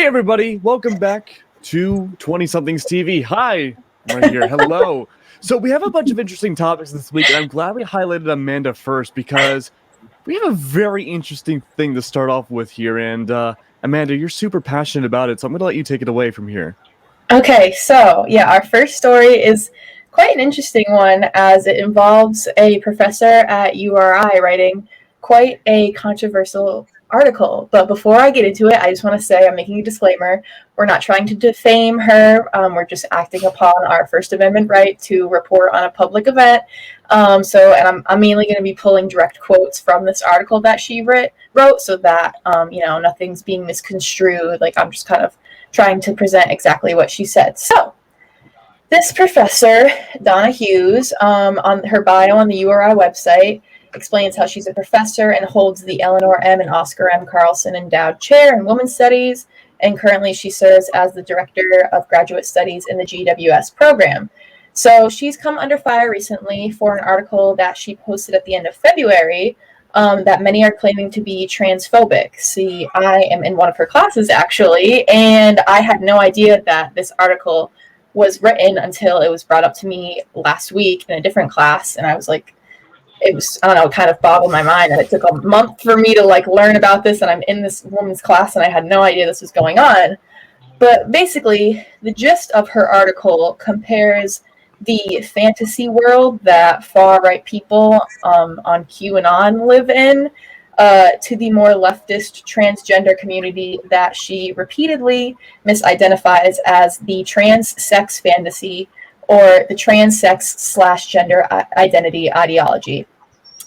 everybody, welcome back to 20-somethings TV. Hi, I'm right here. Hello. So we have a bunch of interesting topics this week, and I'm glad we highlighted Amanda first because we have a very interesting thing to start off with here. And Amanda, you're super passionate about it, so I'm going to let you take it away from here. Okay, so yeah, our first story is quite an interesting one as it involves a professor at URI writing quite a controversial article. But before I get into it, I just want to say I'm making a disclaimer. We're not trying to defame her. We're just acting upon our First Amendment right to report on a public event. And I'm mainly going to be pulling direct quotes from this article that she wrote so that, nothing's being misconstrued. Like, I'm just kind of trying to present exactly what she said. So, this professor, Donna Hughes, on her bio on the URI website, explains how she's a professor and holds the Eleanor M. and Oscar M. Carlson Endowed Chair in Women's Studies, and currently she serves as the Director of Graduate Studies in the GWS program. So she's come under fire recently for an article that she posted at the end of February that many are claiming to be transphobic. See, I am in one of her classes, actually, and I had no idea that this article was written until it was brought up to me last week in a different class, and I was like, it kind of boggled my mind that it took a month for me to learn about this, and I'm in this woman's class, and I had no idea this was going on. But basically, the gist of her article compares the fantasy world that far-right people on QAnon live in to the more leftist transgender community that she repeatedly misidentifies as the trans-sex fantasy or the trans-sex/gender identity ideology.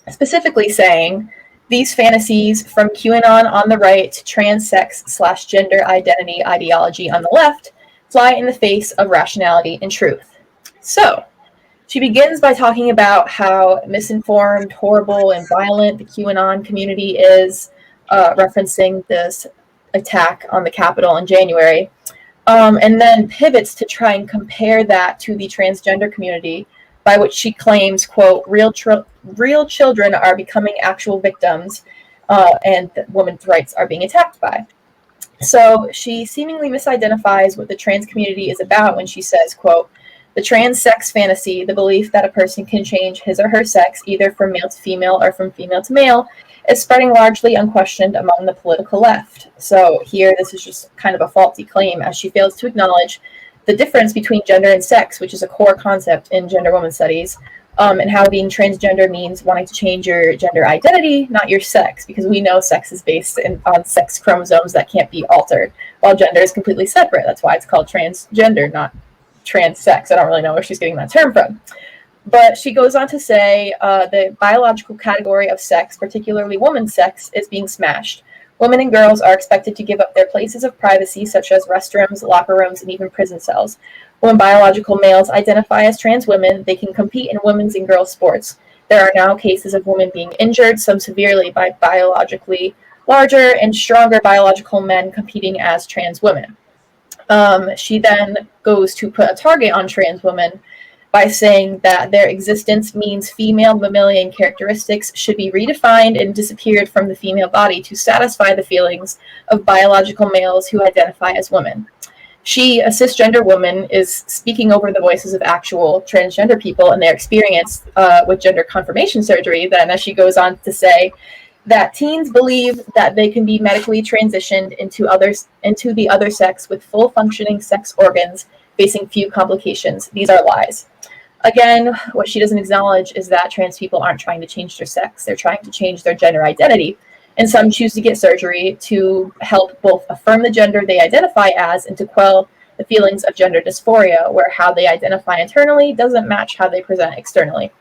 Specifically saying, these fantasies from QAnon on the right to trans-sex/gender identity ideology on the left fly in the face of rationality and truth. So, she begins by talking about how misinformed, horrible, and violent the QAnon community is, referencing this attack on the Capitol in January, and then pivots to try and compare that to the transgender community, by which she claims, quote, real children are becoming actual victims, and that women's rights are being attacked by. So she seemingly misidentifies what the trans community is about when she says, quote, the trans-sex fantasy, the belief that a person can change his or her sex either from male to female or from female to male, is spreading largely unquestioned among the political left. So here, this is just kind of a faulty claim, as she fails to acknowledge the difference between gender and sex, which is a core concept in gender women studies, and how being transgender means wanting to change your gender identity, not your sex, because we know sex is based on sex chromosomes that can't be altered, while gender is completely separate. That's why it's called transgender, not trans sex. I don't really know where she's getting that term from. But she goes on to say the biological category of sex, particularly woman's sex, is being smashed. Women and girls are expected to give up their places of privacy, such as restrooms, locker rooms, and even prison cells. When biological males identify as trans women, they can compete in women's and girls' sports. There are now cases of women being injured, some severely, by biologically larger and stronger biological men competing as trans women. She then goes to put a target on trans women by saying that their existence means female mammalian characteristics should be redefined and disappeared from the female body to satisfy the feelings of biological males who identify as women. She, a cisgender woman, is speaking over the voices of actual transgender people and their experience with gender confirmation surgery. Then, as she goes on to say, that teens believe that they can be medically transitioned into the other sex with full functioning sex organs, facing few complications. These are lies. Again, what she doesn't acknowledge is that trans people aren't trying to change their sex. They're trying to change their gender identity. And some choose to get surgery to help both affirm the gender they identify as and to quell the feelings of gender dysphoria, where how they identify internally doesn't match how they present externally.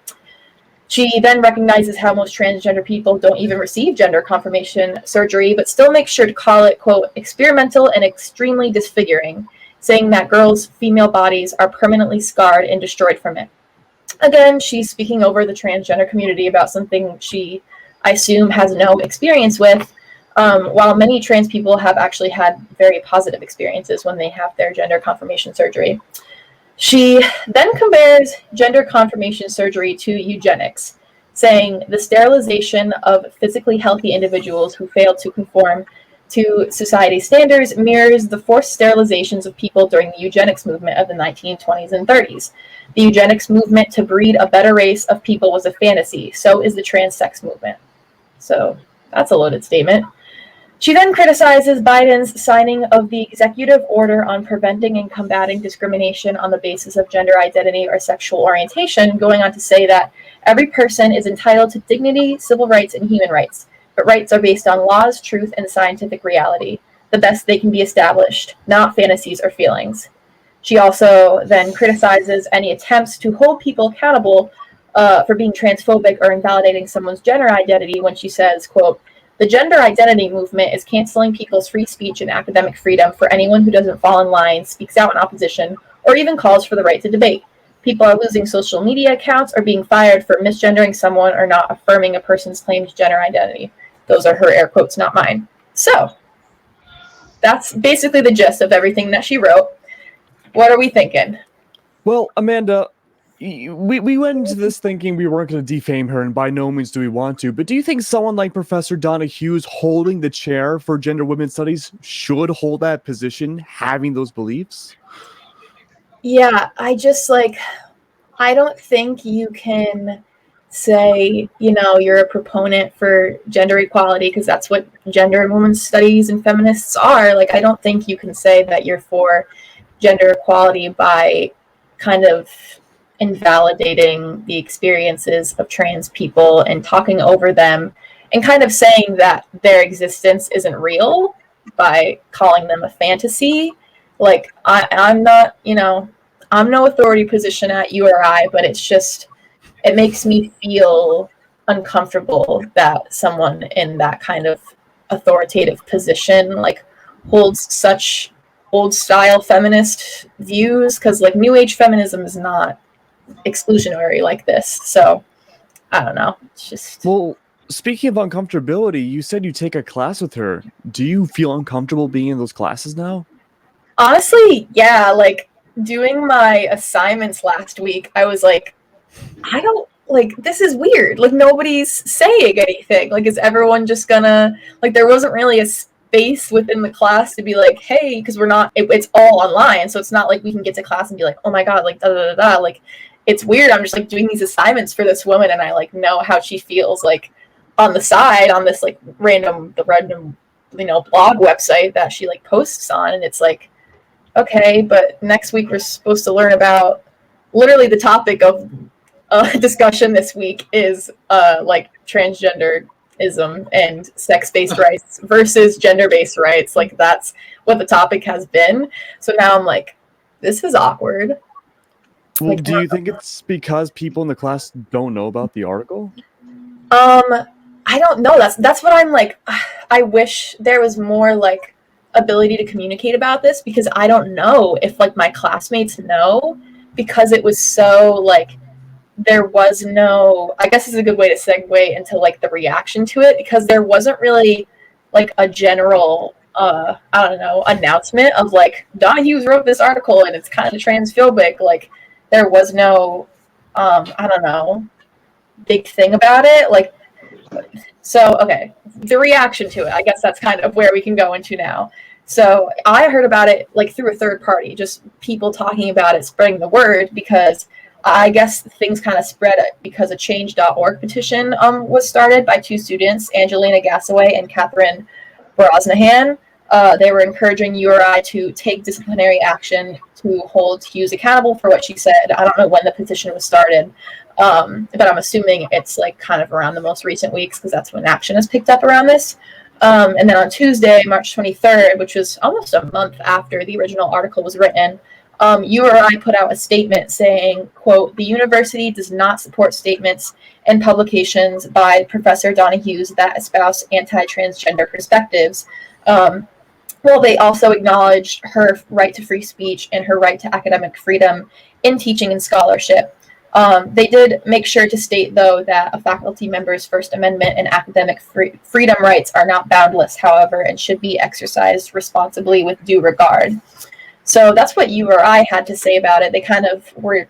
She then recognizes how most transgender people don't even receive gender confirmation surgery, but still makes sure to call it, quote, experimental and extremely disfiguring, saying that girls' female bodies are permanently scarred and destroyed from it. Again, she's speaking over the transgender community about something she, I assume, has no experience with, while many trans people have actually had very positive experiences when they have their gender confirmation surgery. She then compares gender confirmation surgery to eugenics, saying the sterilization of physically healthy individuals who fail to conform to society standards mirrors the forced sterilizations of people during the eugenics movement of the 1920s and 30s. The eugenics movement to breed a better race of people was a fantasy. So is the trans-sex movement. So that's a loaded statement. She then criticizes Biden's signing of the executive order on preventing and combating discrimination on the basis of gender identity or sexual orientation, going on to say that every person is entitled to dignity, civil rights, and human rights, but rights are based on laws, truth, and scientific reality, the best they can be established, not fantasies or feelings. She also then criticizes any attempts to hold people accountable for being transphobic or invalidating someone's gender identity when she says, quote, "The gender identity movement is canceling people's free speech and academic freedom for anyone who doesn't fall in line, speaks out in opposition, or even calls for the right to debate. People are losing social media accounts or being fired for misgendering someone or not affirming a person's claimed gender identity." Those are her air quotes, not mine. So that's basically the gist of everything that she wrote. What are we thinking? Well, Amanda, we went into this thinking we weren't going to defame her, and by no means do we want to, but do you think someone like Professor Donna Hughes holding the chair for gender women's studies should hold that position, having those beliefs? Yeah, I don't think you can say, you're a proponent for gender equality because that's what gender and women's studies and feminists are. Like, I don't think you can say that you're for gender equality by kind of invalidating the experiences of trans people and talking over them and kind of saying that their existence isn't real by calling them a fantasy. Like, I'm not, I'm no authority position at URI, but it makes me feel uncomfortable that someone in that kind of authoritative position like holds such old style feminist views, because like new age feminism is not exclusionary like this. So I don't know. It's just, well, speaking of uncomfortability, you said you take a class with her. Do you feel uncomfortable being in those classes now? Honestly, yeah. Like doing my assignments last week, I was like, I don't like, this is weird. Like nobody's saying anything. Like, is everyone just gonna, like, there wasn't really a space within the class to be like, hey, because it's all online, so it's not like we can get to class and be like, oh my god, like da da da da. Like, it's weird. I'm just like doing these assignments for this woman, and I like know how she feels like on the side on this like random blog website that she like posts on, and it's like, okay, but next week we're supposed to learn about literally the topic of discussion this week is like transgenderism and sex-based rights versus gender-based rights. Like that's what the topic has been. So now I'm like, this is awkward. Well, like, do you think it's because people in the class don't know about the article? I don't know. That's what I'm like. I wish there was more like ability to communicate about this, because I don't know if like my classmates know, because it was so like there was no, I guess it's a good way to segue into like the reaction to it, because there wasn't really like a general I don't know, announcement of like Donna Hughes wrote this article and it's kind of transphobic. Like there was no I don't know, big thing about it. Like, so okay, the reaction to it, I guess that's kind of where we can go into now. So I heard about it like through a third party, just people talking about it, spreading the word, because I guess things kind of spread because a change.org petition was started by two students, Angelina Gassaway and Catherine Brosnahan. They were encouraging URI to take disciplinary action to hold Hughes accountable for what she said. I don't know when the petition was started, but I'm assuming it's like kind of around the most recent weeks, because that's when action has picked up around this. And then on Tuesday, March 23rd, which was almost a month after the original article was written, URI put out a statement saying, quote, "The university does not support statements and publications by Professor Donna Hughes that espouse anti-transgender perspectives." Well, they also acknowledged her right to free speech and her right to academic freedom in teaching and scholarship. They did make sure to state, though, that a faculty member's First Amendment and academic freedom rights are not boundless, however, and should be exercised responsibly with due regard. So that's what URI had to say about it. They kind of were,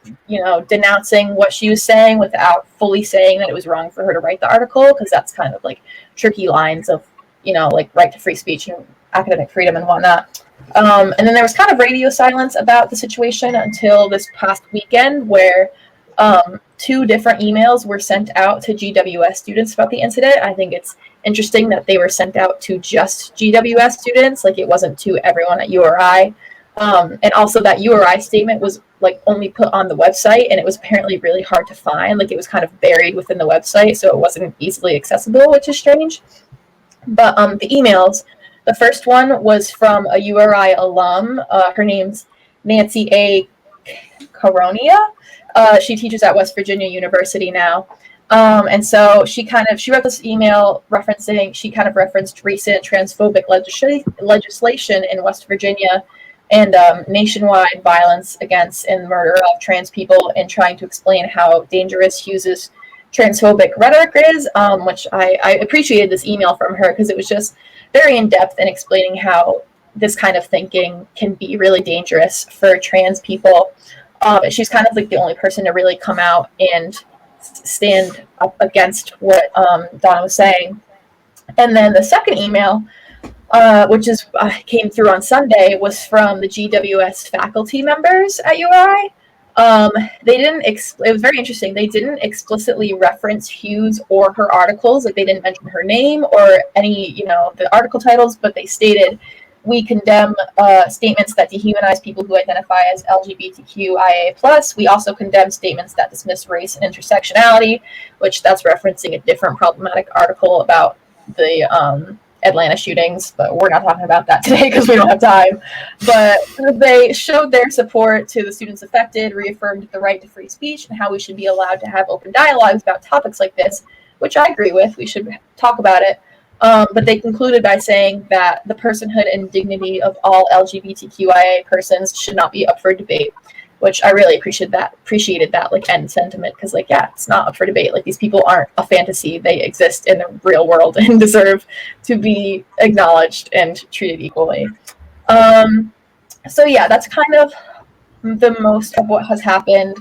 denouncing what she was saying without fully saying that it was wrong for her to write the article, because that's kind of like tricky lines of, like right to free speech and academic freedom and whatnot. And then there was kind of radio silence about the situation until this past weekend, where 2 different emails were sent out to GWS students about the incident. I think it's interesting that they were sent out to just GWS students, like it wasn't to everyone at URI. And also that URI statement was like only put on the website, and it was apparently really hard to find. Like it was kind of buried within the website, so it wasn't easily accessible, which is strange. But the emails, the first one was from a URI alum. Her name's Nancy A. Caronia. She teaches at West Virginia University now. And so she wrote this email she kind of referenced recent transphobic legislation in West Virginia and nationwide violence against and murder of trans people, and trying to explain how dangerous Hughes's transphobic rhetoric is, which I appreciated this email from her because it was just very in-depth in explaining how this kind of thinking can be really dangerous for trans people. She's kind of like the only person to really come out and stand up against what Donna was saying. And then the second email, which came through on Sunday, was from the GWS faculty members at URI. It was very interesting. They didn't explicitly reference Hughes or her articles. Like they didn't mention her name or any, the article titles, but they stated, "We condemn statements that dehumanize people who identify as LGBTQIA+. We also condemn statements that dismiss race and intersectionality," which that's referencing a different problematic article about the Atlanta shootings, but we're not talking about that today because we don't have time. But they showed their support to the students affected, reaffirmed the right to free speech and how we should be allowed to have open dialogues about topics like this, which I agree with. We should talk about it. But they concluded by saying that the personhood and dignity of all LGBTQIA persons should not be up for debate, which I really appreciated that like end sentiment, because like, yeah, it's not up for debate. Like these people aren't a fantasy. They exist in the real world and deserve to be acknowledged and treated equally. So yeah, that's kind of the most of what has happened.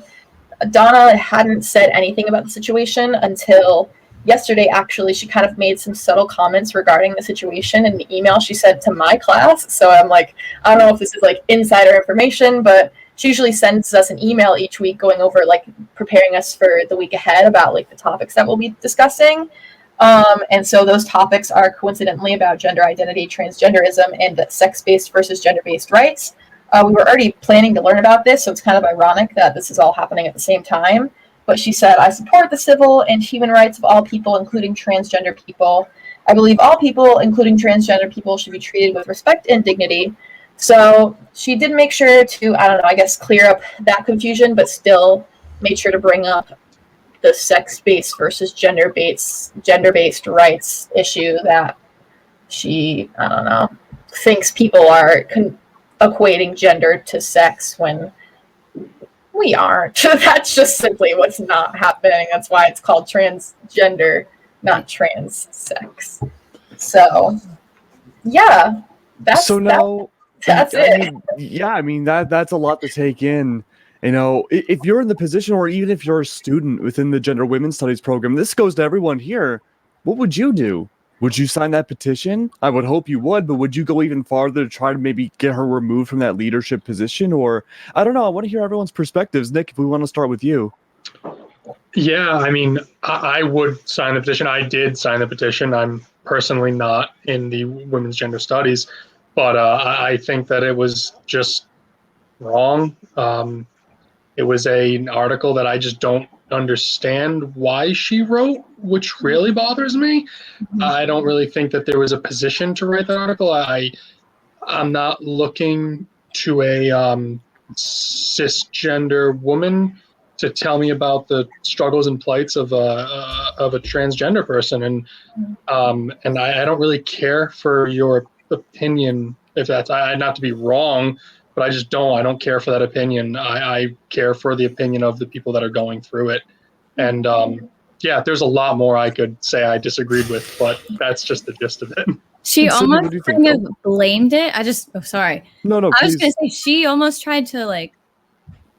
Donna hadn't said anything about the situation until yesterday. Actually, she kind of made some subtle comments regarding the situation in the email she sent to my class. So I'm like, I don't know if this is like insider information, but she usually sends us an email each week going over like preparing us for the week ahead about like the topics that we'll be discussing. And so those topics are coincidentally about gender identity, transgenderism, and sex-based versus gender-based rights. We were already planning to learn about this, so it's kind of ironic that this is all happening at the same time. But she said, "I support the civil and human rights of all people, including transgender people. I believe all people, including transgender people, should be treated with respect and dignity." So she did make sure to, I don't know, I guess clear up that confusion, but still made sure to bring up the sex-based versus gender-based rights issue that she, I don't know, thinks people are equating gender to sex when we aren't. That's just simply what's not happening. That's why it's called transgender, not trans sex. So, yeah, that's it. I mean, that's a lot to take in. If you're in the position, or even if you're a student within the Gender Women's Studies program, this goes to everyone here. What would you do? Would you sign that petition? I would hope you would, but would you go even farther to try to maybe get her removed from that leadership position? Or, I don't know, I want to hear everyone's perspectives. Nick, if we want to start with you. Yeah, I mean, I would sign the petition. I did sign the petition. I'm personally not in the women's gender studies, but I think that it was just wrong. It was an article that I just don't understand why she wrote, which really bothers me. I don't really think that there was a position to write that article. I'm not looking to a cisgender woman to tell me about the struggles and plights of a transgender person, and I don't really care for your opinion. If that's not to be wrong, but I just don't. I don't care for that opinion. I care for the opinion of the people that are going through it, and yeah, there's a lot more I could say I disagreed with, but that's just the gist of it. She almost kind of blamed it. Sorry. No, I was going to say she almost tried to like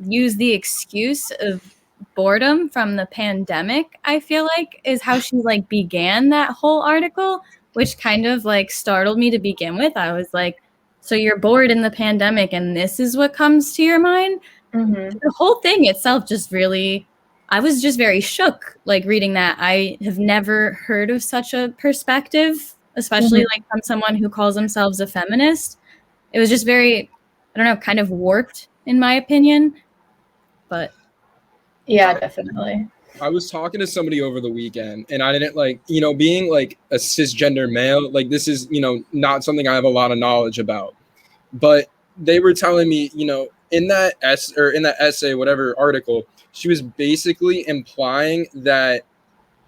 use the excuse of boredom from the pandemic, I feel like, is how she like began that whole article. which kind of like startled me to begin with. I was like, so you're bored in the pandemic and this is what comes to your mind? Mm-hmm. The whole thing itself just really, I was just very shook like reading that. I have never heard of such a perspective, especially like from someone who calls themselves a feminist. It was just very, I don't know, kind of warped in my opinion. But yeah, definitely. I was talking to somebody over the weekend, and I didn't like, being like a cisgender male, like this is, not something I have a lot of knowledge about. But they were telling me, in that essay, whatever article, she was basically implying that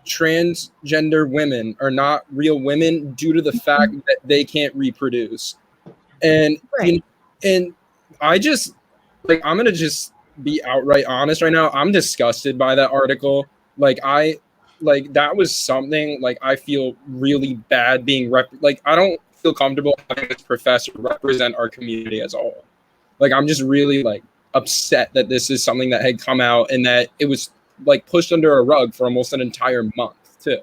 transgender women are not real women due to the fact that they can't reproduce. And right. And I just I'm gonna just be outright honest right now. I'm disgusted by that article. That was something I feel really bad being I don't feel comfortable having this professor represent our community as a whole. I'm just really upset that this is something that had come out and that it was pushed under a rug for almost an entire month too.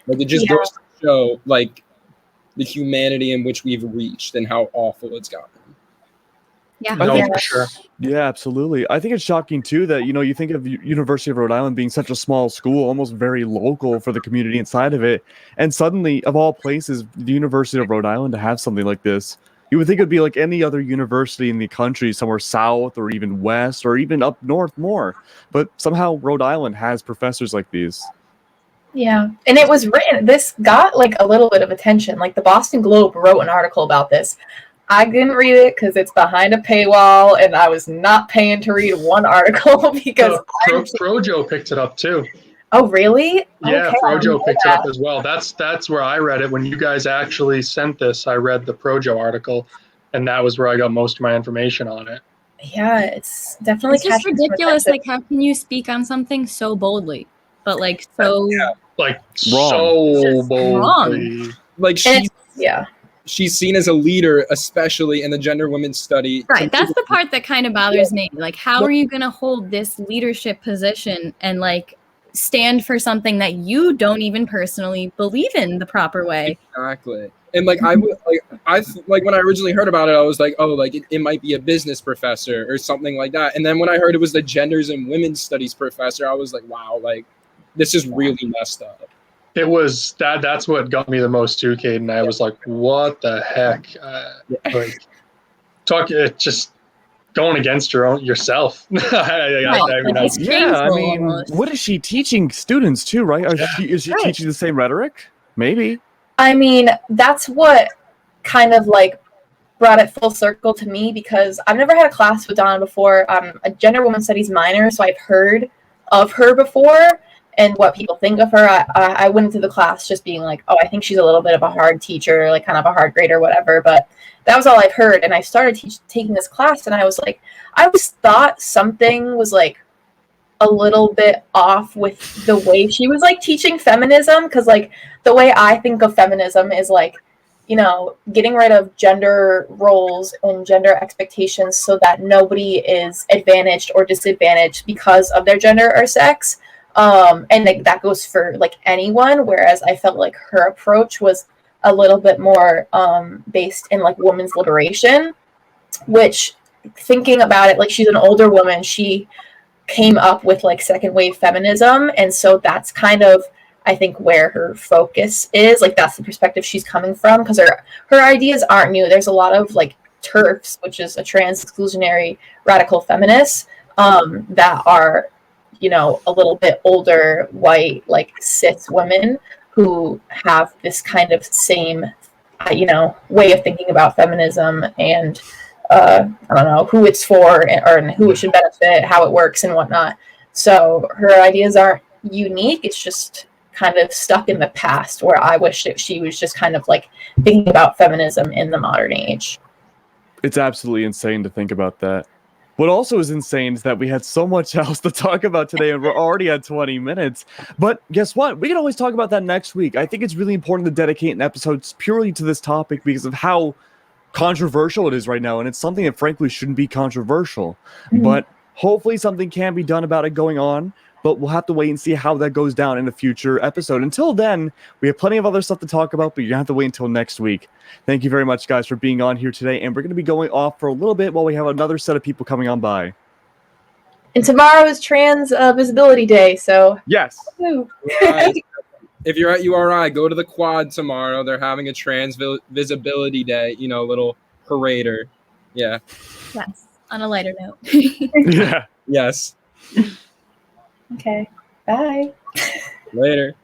It just goes to show the humanity in which we've reached and how awful it's gotten. Yeah, No, for sure. Yeah, absolutely. I think it's shocking too that you think of University of Rhode Island being such a small school, almost very local for the community inside of it, and suddenly, of all places, the University of Rhode Island to have something like this. You would think it'd be like any other university in the country, somewhere south or even west or even up north more, but somehow Rhode Island has professors like these. Yeah, and it was written. This got a little bit of attention. The Boston Globe wrote an article about this. I didn't read it because it's behind a paywall, and I was not paying to read one article because Projo picked it up too. Oh, really? Yeah, okay, Projo picked it up as well. That's where I read it. When you guys actually sent this, I read the Projo article, and that was where I got most of my information on it. Yeah, it's definitely it's just ridiculous. How can you speak on something so boldly, but so so boldly? She's seen as a leader, especially in the gender women's study. Right. That's the part that kind of bothers me. How are you going to hold this leadership position and stand for something that you don't even personally believe in the proper way? Exactly. And I when I originally heard about it, I was like, oh, it might be a business professor or something like that. And then when I heard it was the genders and women's studies professor, I was like, wow, this is really messed up. It was that's what got me the most too, Caden. I was like, what the heck? Just going against yourself. I mean, what is she teaching students too, right? Is she teaching the same rhetoric? Maybe. I mean, that's what kind of brought it full circle to me, because I've never had a class with Donna before. I'm a gender women's studies minor, so I've heard of her before and what people think of her. I went into the class just being like, oh, I think she's a little bit of a hard teacher, kind of a hard grade or whatever. But that was all I've heard. And I started taking this class, and I was like, I always thought something was a little bit off with the way she was teaching feminism, because the way I think of feminism is getting rid of gender roles and gender expectations so that nobody is advantaged or disadvantaged because of their gender or sex. And that goes for anyone, whereas I felt her approach was a little bit more based in women's liberation, which, thinking about it, she's an older woman. She came up with second wave feminism, and so that's kind of, I think, where her focus is. That's the perspective she's coming from, because her ideas aren't new. There's a lot of TERFs, which is a trans exclusionary radical feminists, that are a little bit older, white, cis women who have this kind of same, way of thinking about feminism and, I don't know, who it's for or who it should benefit, how it works and whatnot. So her ideas aren't unique. It's just kind of stuck in the past, where I wish that she was just kind of thinking about feminism in the modern age. It's absolutely insane to think about that. What also is insane is that we had so much else to talk about today, and we're already at 20 minutes. But guess what? We can always talk about that next week. I think it's really important to dedicate an episode purely to this topic because of how controversial it is right now, and it's something that frankly shouldn't be controversial. But hopefully something can be done about it going on. but we'll have to wait and see how that goes down in a future episode. Until then, we have plenty of other stuff to talk about, but you're going to have to wait until next week. Thank you very much, guys, for being on here today, and we're going to be going off for a little bit while we have another set of people coming on by. And tomorrow is Trans Visibility Day, so Yes. woo. Right. If you're at URI, go to the quad tomorrow. They're having a Trans Visibility Day, little parader. Yeah. Yes. On a lighter note. Yeah. Yes. Okay. Bye. Later.